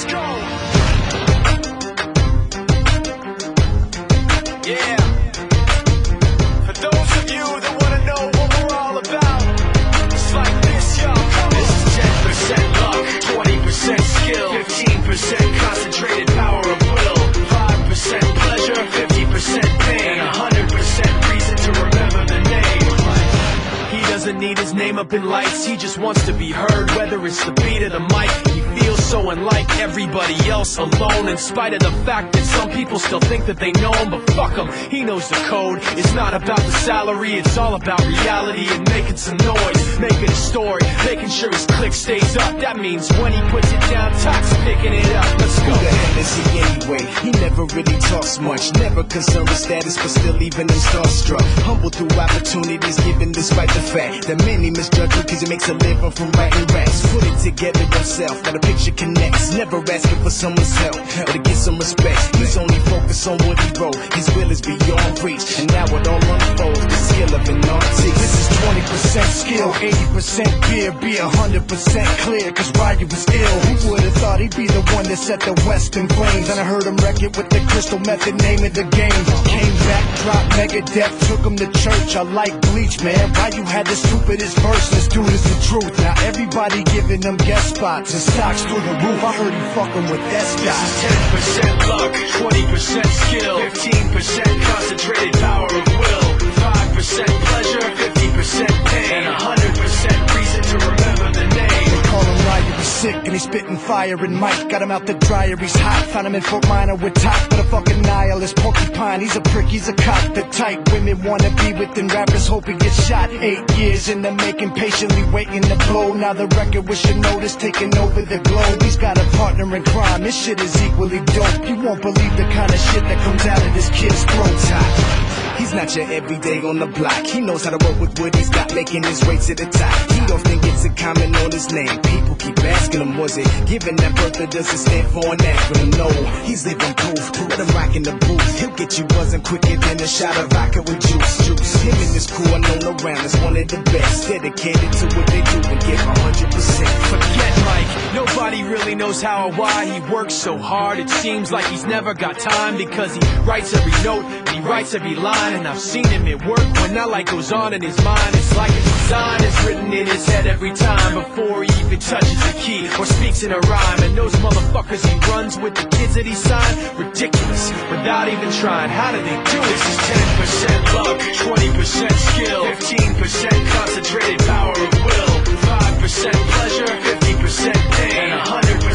Let's go. Yeah. For those of you that want to know what we're all about, it's like this, y'all. This is 10% luck, 20% skill, 15% concentrated power of will, 5% pleasure, 50% pain, 100% reason to remember the name. He doesn't need his name up in lights, he just wants to be heard, whether it's the beat of the mic. He feels so unlike everybody else, alone, in spite of the fact that some people still think that they know him. But fuck him, he knows the code. It's not about the salary, it's all about reality and making some noise, making a story, making sure his click stays up. That means when he puts it down, Tox picking it up. Let's go. Who the hell is he anyway? He never really talks much, never concerned with status, but still even him starstruck. Humble through opportunities given despite the fact that many misjudge him because he makes a living from writing raps. Put it together himself, now the picture connects. Never asking for someone's help or to get some respect. He's only focused on what he wrote. His will is beyond reach, and now it all unfolds. The skill of an artist. This is 20% skill, 80% beer, be 100% clear, cause Ryu was ill. Who would've thought he'd be the one that set the West in flames? And I heard him wreck it with the crystal method, name of the game. Came back, dropped Megadeth, took him to church. I like Bleach, man. Ryu had the stupidest verse, this dude is the truth. Now everybody giving them guest spots and stocks through the roof. I heard he fucking with that stock. This is 10% luck, 20% skill, 15% concentrated power of will, 5% pleasure, 50% pain, 100% reason to remember the name. They call him Ryu, he's sick and he's spitting fire. And Mike got him out the dryer, he's hot. Found him in Fort Minor with top, but a fucking nihilist porcupine. He's a prick, he's a cop. The type women wanna be with, and rappers hope he gets shot. 8 years in the making, patiently waiting to blow. Now the record with your notice taking over the globe. He's got a partner in crime, this shit is equally dope. You won't believe the kind of shit that comes out of this kid's throat. He's not your everyday on the block. He knows how to work with what he's got, making his way to the top. He don't think it's a comment on his name. People keep asking him, was it given that birth or does it stand for an acronym? No, he's living proof. Let him rock in the booth. He'll get you buzzing quicker than a shot of vodka with juice. Him and his crew are known around as one of the best, dedicated to what they do and give 100%. Forget Mike, nobody really knows how or why he works so hard. It seems like he's never got time, because he writes every note and he writes every line. And I've seen him at work when that light goes on in his mind. It's like a design is written in his head every time before he even touches a key or speaks in a rhyme. And those motherfuckers he runs with, the kids that he signed, ridiculous, without even trying. How do they do it? This is 10% luck, 20% skill, 15% concentrated power of will, 5% pleasure, 50% pain, 100%